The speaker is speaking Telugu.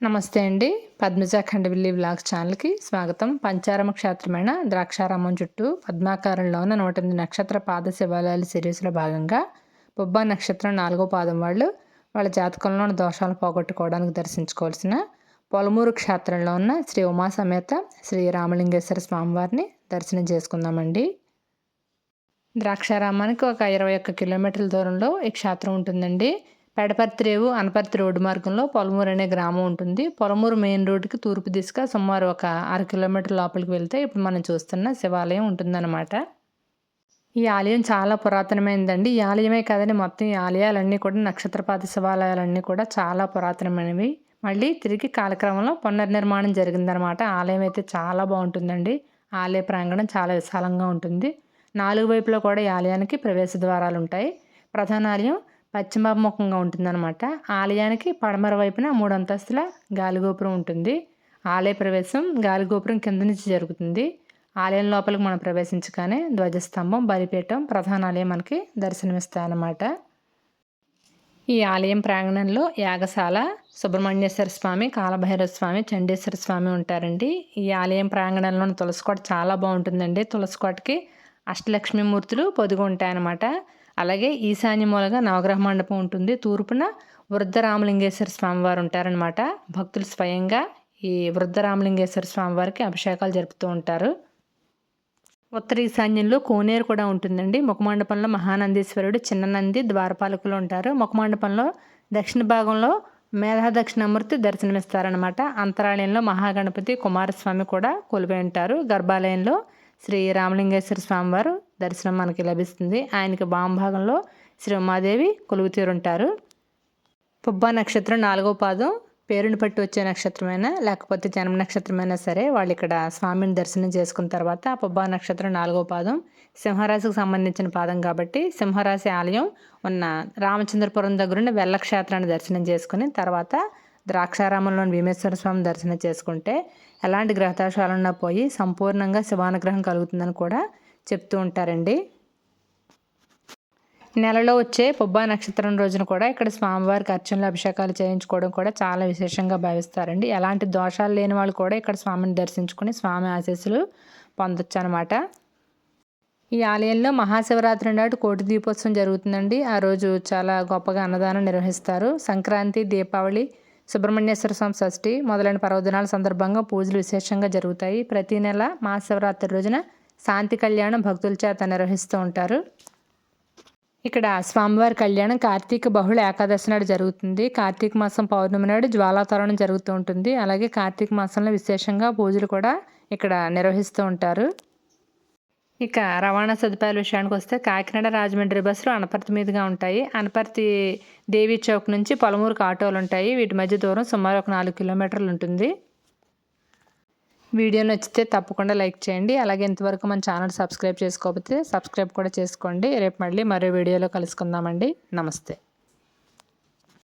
నమస్తే అండి. పద్మజ ఖండవిల్లి వ్లాగ్స్ ఛానల్‌కి స్వాగతం. పంచారామ క్షేత్రమైన ద్రాక్షారామం చుట్టూ పద్మాకారంలో ఉన్న 108 నక్షత్ర పాద శివాలయాల సిరీస్‌లో భాగంగా పుబ్బ నక్షత్రం 4వ పాదం వాళ్ళు వాళ్ళ జాతకంలో ఉన్న దోషాలను పోగొట్టుకోవడానికి దర్శించుకోవాల్సిన పొలమూరు క్షేత్రంలో ఉన్న శ్రీ ఉమా సమేత శ్రీ రామలింగేశ్వర స్వామివారిని దర్శనం చేసుకుందామండి. ద్రాక్షారామానికి ఒక 21 కిలోమీటర్ల దూరంలో ఈ క్షేత్రం ఉంటుందండి. పెడపర్తి రేవు అనపర్తి రోడ్డు మార్గంలో పొలమూరు అనే గ్రామం ఉంటుంది. పొలమూరు మెయిన్ రోడ్డుకి తూర్పు దిశగా సుమారు ఒక 1/2 కిలోమీటర్ లోపలికి వెళ్తే ఇప్పుడు మనం చూస్తున్న శివాలయం ఉంటుందన్నమాట. ఈ ఆలయం చాలా పురాతనమైనదండి. ఈ ఆలయమే కాదని మొత్తం ఈ ఆలయాలన్నీ కూడా నక్షత్రపాత శివాలయాలన్నీ కూడా చాలా పురాతనమైనవి. మళ్ళీ తిరిగి కాలక్రమంలో పునర్నిర్మాణం జరిగిందనమాట. ఆలయం అయితే చాలా బాగుంటుందండి. ఆలయ ప్రాంగణం చాలా విశాలంగా ఉంటుంది. 4 వైపులా కూడా ఈ ఆలయానికి ప్రవేశ ద్వారాలు ఉంటాయి. ప్రధాన ఆలయం పశ్చిమాభిముఖంగా ఉంటుందన్నమాట. ఆలయానికి పడమర వైపున 3 అంతస్తుల గాలిగోపురం ఉంటుంది. ఆలయ ప్రవేశం గాలిగోపురం కింద నుంచి జరుగుతుంది. ఆలయం లోపలికి మనం ప్రవేశించగానే ధ్వజస్తంభం, బలిపీఠం, ప్రధాన ఆలయం మనకి దర్శనమిస్తాయన్నమాట. ఈ ఆలయం ప్రాంగణంలో యాగశాల, సుబ్రహ్మణ్యేశ్వర స్వామి, కాలభైరవ స్వామి, చండీశ్వర స్వామి ఉంటారండి. ఈ ఆలయం ప్రాంగణంలోని తులసికోట చాలా బాగుంటుందండి. తులసికోటకి అష్టలక్ష్మి మూర్తులు పొదిగి ఉంటాయన్నమాట. అలాగే ఈశాన్య మూలగా నవగ్రహ మండపం ఉంటుంది. తూర్పున వృద్ధ రామలింగేశ్వర స్వామివారు ఉంటారనమాట. భక్తులు స్వయంగా ఈ వృద్ధ రామలింగేశ్వర స్వామివారికి అభిషేకాలు జరుపుతూ ఉంటారు. ఉత్తర ఈశాన్యంలో కోనేరు కూడా ఉంటుందండి. ముఖమండపంలో మహానందీశ్వరుడు, చిన్న నంది, ద్వారపాలకులు ఉంటారు. ముఖమండపంలో దక్షిణ భాగంలో మేధా దక్షిణామూర్తి దర్శనమిస్తారనమాట. అంతరాలయంలో మహాగణపతి, కుమారస్వామి కూడా కొలువై ఉంటారు. గర్భాలయంలో శ్రీ రామలింగేశ్వర స్వామివారు దర్శనం మనకి లభిస్తుంది. ఆయనకి భాగంలో శ్రీ ఉమాదేవి కొలువు తీరుంటారు. పుబ్బ నక్షత్రం 4వ పాదం పేరుని పట్టి వచ్చే నక్షత్రమైనా లేకపోతే జన్మ నక్షత్రమైనా సరే వాళ్ళు ఇక్కడ స్వామిని దర్శనం చేసుకున్న తర్వాత పుబ్బ నక్షత్రం 4వ పాదం సింహరాశికి సంబంధించిన పాదం కాబట్టి సింహరాశి ఆలయం ఉన్న రామచంద్రపురం దగ్గరున్న వెల్ల క్షేత్రాన్ని దర్శనం చేసుకుని తర్వాత ద్రాక్షారామంలోని భీమేశ్వర స్వామి దర్శనం చేసుకుంటే ఎలాంటి గ్రహదోషాలున్నా పోయి సంపూర్ణంగా శివానుగ్రహం కలుగుతుందని కూడా చెప్తూ ఉంటారండి. నెలలో వచ్చే పుబ్బ నక్షత్రం రోజున కూడా ఇక్కడ స్వామివారికి అర్చనలు, అభిషేకాలు చేయించుకోవడం కూడా చాలా విశేషంగా భావిస్తారండి. ఎలాంటి దోషాలు లేని వాళ్ళు కూడా ఇక్కడ స్వామిని దర్శించుకుని స్వామి ఆశీస్సులు పొందొచ్చు అనమాట. ఈ ఆలయంలో మహాశివరాత్రి నాడు కోటి దీపోత్సవం జరుగుతుందండి. ఆ రోజు చాలా గొప్పగా అన్నదానం నిర్వహిస్తారు. సంక్రాంతి, దీపావళి, సుబ్రహ్మణ్యేశ్వర స్వామి షష్ఠి మొదలైన పర్వదినాల సందర్భంగా పూజలు విశేషంగా జరుగుతాయి. ప్రతి నెల మహాశివరాత్రి రోజున శాంతి కళ్యాణం భక్తుల చేత నిర్వహిస్తూ ఉంటారు. ఇక్కడ స్వామివారి కళ్యాణం కార్తీక బహుళ ఏకాదశి నాడు జరుగుతుంది. కార్తీక మాసం పౌర్ణమి నాడు జ్వాలాతోరణం జరుగుతూ ఉంటుంది. అలాగే కార్తీక మాసంలో విశేషంగా పూజలు కూడా ఇక్కడ నిర్వహిస్తూ ఉంటారు. ఇక రవాణా సదుపాయాల విషయానికి వస్తే కాకినాడ, రాజమండ్రి బస్సులు అనపర్తి మీదుగా ఉంటాయి. అనపర్తి దేవీ చౌక్ నుంచి పొలమూరుకు ఆటోలు ఉంటాయి. వీటి మధ్య దూరం సుమారు ఒక 4 కిలోమీటర్లు ఉంటుంది. వీడియో నచ్చితే తప్పకుండా లైక్ చేయండి. అలాగే ఇంతవరకు మన ఛానల్ సబ్స్క్రైబ్ చేసుకోకపోతే సబ్స్క్రైబ్ కూడా చేసుకోండి. రేపు మళ్ళీ మరో వీడియోలో కలుసుకుందామండి. నమస్తే.